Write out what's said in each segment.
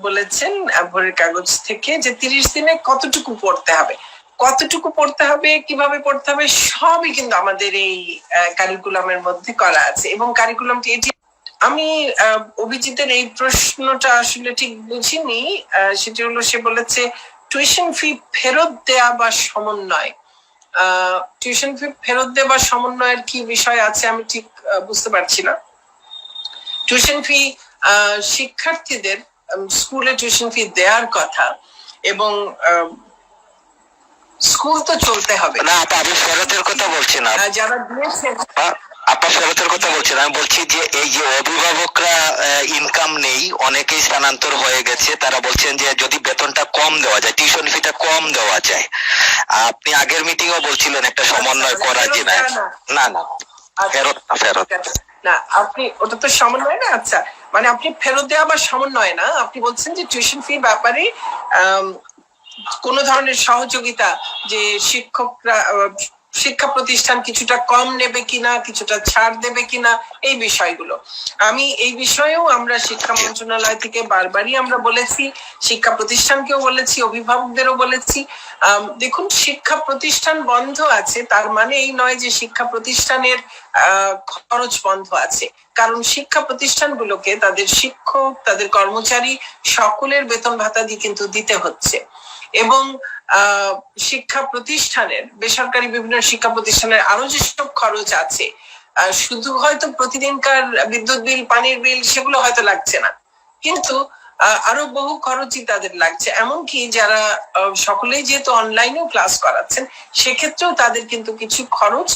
বলেছেন ভোরের কাগজ থেকে যে 30 দিনে কতটুকু পড়তে হবে, কিভাবে পড়তে হবে সবই কিন্তু আমাদের এই কারিকুলামের মধ্যে করা আছে। এবং কারিকুলামটি এটি আমি অভিজিতের এই প্রশ্নটা আসলে ঠিক বুঝিনি। সেটি হলো, সে বলেছে টিউশন ফি ফেরত দেয়া বা সমন্বয়। টিউশন ফি ফেরত দেওয়া বা সমন্বয়ের কি বিষয় আছে আমি ঠিক বুঝতে পারছি না। টিউশন ফি শিক্ষার্থীদের স্কুলে টিউশন ফি দেওয়ার কথা, এবং স্কুল তো চলতে হবে না। আমি ফেরতের কথা বলছি না, যারা দিয়েছেন আপা ফেরতের কথা বলছেন। আমি বলছি যে এই যে অভিভাবকরা ইনকাম নেই, অনেকেই স্থানান্তর হয়ে গেছে, তারা বলছেন যে যদি বেতনটা কম দেওয়া যায়, টিউশন ফিটা কম দেওয়া যায়। আপনি আগের মিটিং ও বলছিলেন একটা সমন্বয় করা যায়। না না, ফেরত না, আপনি ওটা তো সমন্বয় না। আচ্ছা, মানে আপনি ফেরত দেওয়া বা সমন্বয় না, আপনি বলছেন যে টিউশন ফি ব্যাপারে কোন ধরনের সহযোগিতা, যে শিক্ষকরা শিক্ষা প্রতিষ্ঠান কিছুটা কম নেবে কিনা, কিছুটা ছাড় দেবে কিনা, এই বিষয়গুলো। আমি এই বিষয়েও আমরা শিক্ষা মন্ত্রণালয় থেকে বারবারই আমরা বলেছি, শিক্ষা প্রতিষ্ঠানকেও বলেছি, অভিভাবকদেরও বলেছি। দেখুন, শিক্ষা প্রতিষ্ঠান বন্ধ আছে তার মানে এই নয় যে শিক্ষা প্রতিষ্ঠানের খরচ বন্ধ আছে। কারণ শিক্ষা প্রতিষ্ঠানগুলোকে তাদের শিক্ষক, তাদের কর্মচারী সকলের বেতন ভাতা দিয়ে কিন্তু দিতে হচ্ছে। এবং শিক্ষা প্রতিষ্ঠানের, বেসরকারি বিভিন্ন শিক্ষা প্রতিষ্ঠানের আরো যেসব খরচ আছে, শুধু হয়তো প্রতিদিনকার বিদ্যুৎ বিল, পানির বিল, সেগুলো হয়তো লাগছে না, কিন্তু আরো বহু খরচই তাদের লাগছে। এমনকি যারা সকলেই যেহেতু অনলাইনেও ক্লাস করাচ্ছেন, সেক্ষেত্রেও তাদের কিন্তু কিছু খরচ,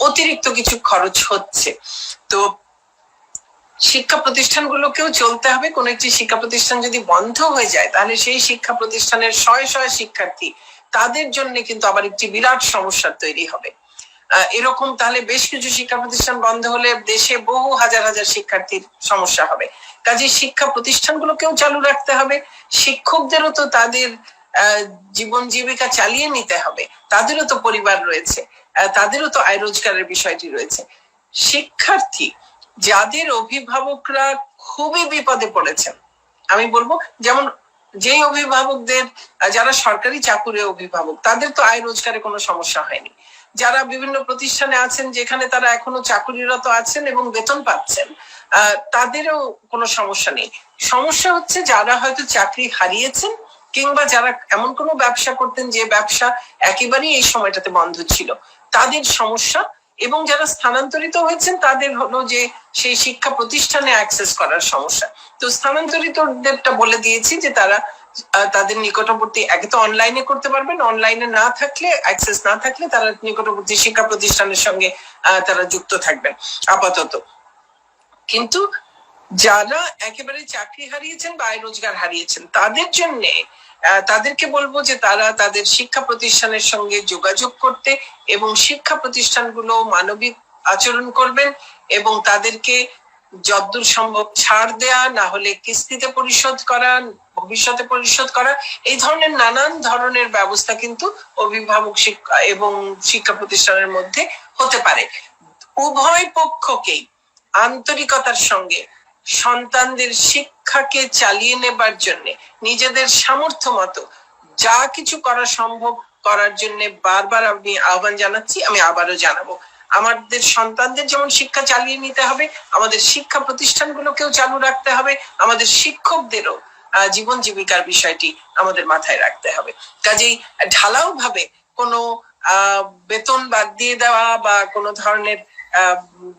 অতিরিক্ত কিছু খরচ হচ্ছে। তো শিক্ষা প্রতিষ্ঠানগুলোকেও চলতে হবে। কোন একটি শিক্ষা প্রতিষ্ঠান যদি বন্ধ হয়ে যায়, তাহলে সেই শিক্ষা প্রতিষ্ঠানের শয়ে শয়ে শিক্ষার্থী, তাদের জন্য কিন্তু আবার একটি বিরাট সমস্যা তৈরি হবে। এরকম তাহলে বেশ কিছু শিক্ষা প্রতিষ্ঠান বন্ধ হলে দেশে বহু হাজার হাজার শিক্ষার্থীর সমস্যা হবে। কাজে শিক্ষা প্রতিষ্ঠানগুলোকেও চালু রাখতে হবে, শিক্ষকদেরও তো তাদের জীবন জীবিকা চালিয়ে নিতে হবে, তাদেরও তো পরিবার রয়েছে, তাদেরও তো আয় রোজগারের বিষয়টি রয়েছে। শিক্ষার্থী যাদের অভিভাবকরা খুবই বিপদে পড়েছেন, আমি বলবো, যেমন যে অভিভাবকদের, যারা সরকারি চাকুরে অভিভাবক, তাদের তো আয় রোজগারে কোনো সমস্যা হয়নি। যারা বিভিন্ন প্রতিষ্ঠানে আছেন, যেখানে তারা এখনো চাকুরিরত আছেন এবং বেতন পাচ্ছেন, তাদেরও কোনো সমস্যা নেই। সমস্যা হচ্ছে যারা হয়তো চাকরি হারিয়েছেন, কিংবা যারা এমন কোনো ব্যবসা করতেন যে ব্যবসা একেবারেই এই সময়টাতে বন্ধ ছিল, তাদের সমস্যা। এবং যারা স্থানান্তরিত হয়েছেন, তাদের হলো যে সেই শিক্ষা প্রতিষ্ঠানে অ্যাক্সেস করার সমস্যা। তো স্থানান্তরিতদেরটা বলে দিয়েছি যে তারা তাদের নিকটবর্তী, একে তো অনলাইনে করতে পারবেন, অনলাইনে না থাকলে, অ্যাক্সেস না থাকলে, তারা নিকটবর্তী শিক্ষা প্রতিষ্ঠানের সঙ্গে তারা যুক্ত থাকবেন আপাতত। কিন্তু যারা একেবারে চাকরি হারিয়েছেন বা আয় রোজগার হারিয়েছেন, তাদের জন্য তাদেরকে বলবো যে তারা তাদের শিক্ষা প্রতিষ্ঠানের সঙ্গে যোগাযোগ করতে, এবং শিক্ষা প্রতিষ্ঠানগুলো মানবিক আচরণ করবেন এবং তাদেরকে যতদূর সম্ভব ছাড় দেয়া, না হলে কিস্তিতে পরিশোধ করা, ভবিষ্যতে পরিশোধ করা, এই ধরনের নানান ধরনের ব্যবস্থা কিন্তু অভিভাবক শিক্ষা এবং শিক্ষা প্রতিষ্ঠানের মধ্যে হতে পারে। উভয় পক্ষকেই আন্তরিকতার সঙ্গে সন্তানদের শিক্ষাকে চালিয়ে নেবার জন্য নিজেদের সামর্থ্য মতো যা কিছু করা সম্ভব করার জন্য বারবার আমি আহ্বান জানাচ্ছি, আমি আবারও জানাবো। আমাদের সন্তানদের যেমন শিক্ষা চালিয়ে নিতে হবে, আমাদের শিক্ষা প্রতিষ্ঠানগুলোকেও চালু রাখতে হবে, আমাদের শিক্ষকদেরও জীবন জীবিকার বিষয়টি আমাদের মাথায় রাখতে হবে। কাজেই ঢালাও ভাবে কোনো বেতন বাদ দিয়ে দেওয়া বা কোনো ধরনের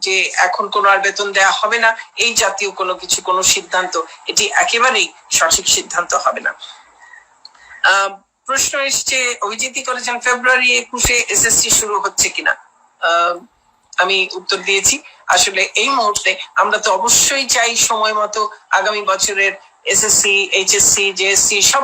যে এখন কোনো আর বেতন দেয়া হবে না, এই জাতীয় কোনো কিছু, কোনো সিদ্ধান্ত, এটি একেবারেই সঠিক সিদ্ধান্ত হবে না। প্রশ্ন এসছে, অভিজিৎই করেছেন, ফেব্রুয়ারি 21-এ এসএসসি শুরু হচ্ছে কিনা। আমি উত্তর দিয়েছি, আসলে এই মুহূর্তে আমরা তো অবশ্যই চাই সময় মতো আগামী বছরের এসএসসি, এইচএসসি, জেএসসি সব